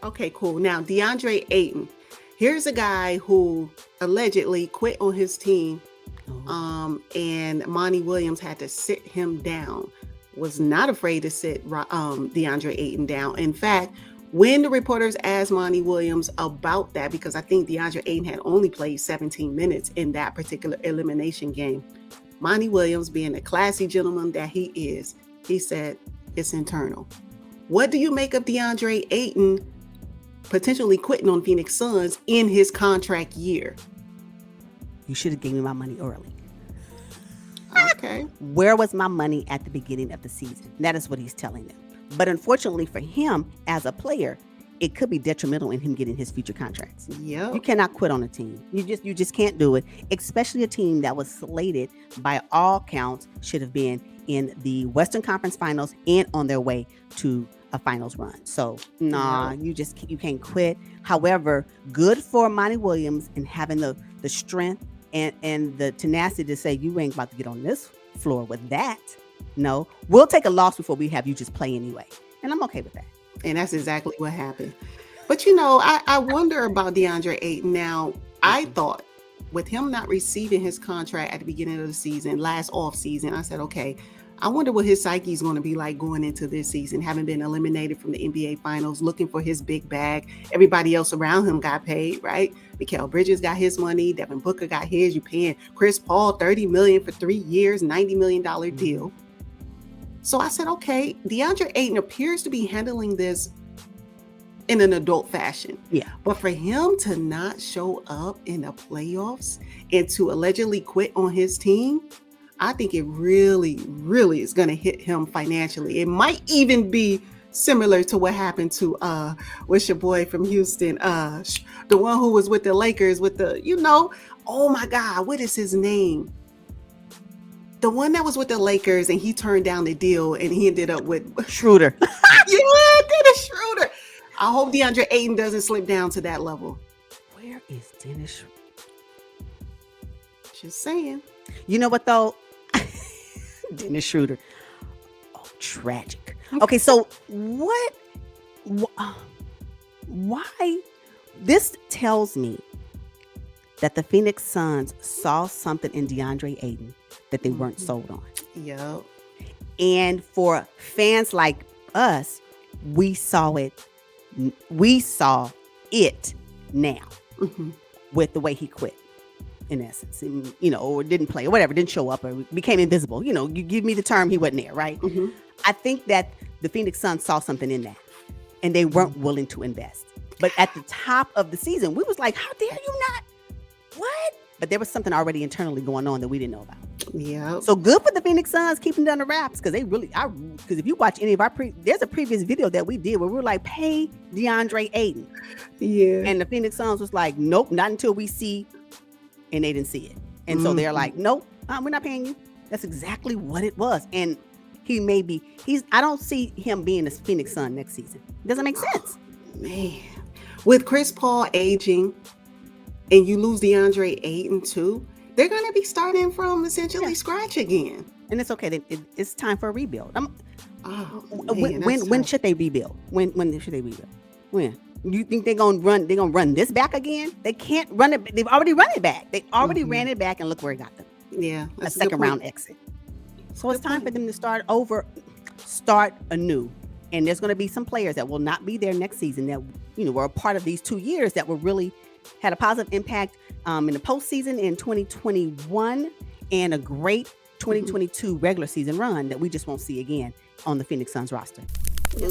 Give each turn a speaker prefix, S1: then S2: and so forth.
S1: Okay, cool. Now, Deandre Ayton. Here's a guy who allegedly quit on his team, and Monty Williams had to sit him down. Was not afraid to sit Deandre Ayton down. In fact, when the reporters asked Monty Williams about that, because I think Deandre Ayton had only played 17 minutes in that particular elimination game, Monty Williams, being the classy gentleman that he is, he said, it's internal. What do you make of Deandre Ayton potentially quitting on Phoenix Suns in his contract year?
S2: You should have given me my money early.
S1: Okay.
S2: Where was my money at the beginning of the season? That is what he's telling them. But unfortunately for him as a player, it could be detrimental in him getting his future contracts.
S1: Yep.
S2: You cannot quit on a team. You just can't do it, especially a team that was slated by all counts should have been in the Western Conference Finals and on their way to a finals run. So you can't quit. However, good for Monty Williams in having the strength and the tenacity to say, you ain't about to get on this floor with that. No, we'll take a loss before we have you just play anyway. And I'm okay with that.
S1: And that's exactly what happened. But, you know, I wonder about Deandre Ayton. Now, I thought with him not receiving his contract at the beginning of the season, last off season, I said, okay, I wonder what his psyche is going to be like going into this season, having been eliminated from the NBA Finals, looking for his big bag. Everybody else around him got paid, right? Mikal Bridges got his money. Devin Booker got his. You paying Chris Paul $30 million for 3 years, $90 million deal. So I said, okay, Deandre Ayton appears to be handling this in an adult fashion.
S2: Yeah.
S1: But for him to not show up in the playoffs and to allegedly quit on his team, I think it really, really is going to hit him financially. It might even be similar to what happened to what's your boy from Houston, the one who was with the Lakers with the, oh my God, what is his name? The one that was with the Lakers and he turned down the deal and he ended up with
S2: Schroeder.
S1: Yeah, Dennis Schroeder. I hope Deandre Ayton doesn't slip down to that level.
S2: Where is Dennis Schroeder?
S1: Just saying.
S2: You know what though? Dennis Schroeder. Oh, tragic. Okay, so why? This tells me that the Phoenix Suns saw something in Deandre Ayton that they weren't sold on.
S1: Yep.
S2: And for fans like us, we saw it now with the way he quit, in essence, and, or didn't play or whatever, didn't show up or became invisible. You give me the term, he wasn't there, right? I think that the Phoenix Suns saw something in that and they weren't willing to invest. But at the top of the season, we was like, how dare you not? What? But there was something already internally going on that we didn't know about.
S1: Yeah.
S2: So good for the Phoenix Suns keeping it under wraps, because because if you watch any of our there's a previous video that we did where we were like, pay Deandre Ayton.
S1: Yeah.
S2: And the Phoenix Suns was like, nope, not until we see, and they didn't see it. And so they're like, nope, we're not paying you. That's exactly what it was. And I don't see him being a Phoenix Sun next season. It doesn't make sense.
S1: Man. With Chris Paul aging and you lose DeAndre Ayton too, they're going to be starting from essentially scratch again.
S2: And it's okay. It's time for a rebuild.
S1: When
S2: should they rebuild? When should they rebuild? When? You think they're gonna run this back again? They can't run it. They've already run it back. They already ran it back, and look where it got them.
S1: Yeah,
S2: a second round exit. So it's time for them to start anew. And there's going to be some players that will not be there next season that were a part of these 2 years that were really had a positive impact in the postseason in 2021 and a great 2022 regular season run that we just won't see again on the Phoenix Suns roster.
S1: Yep.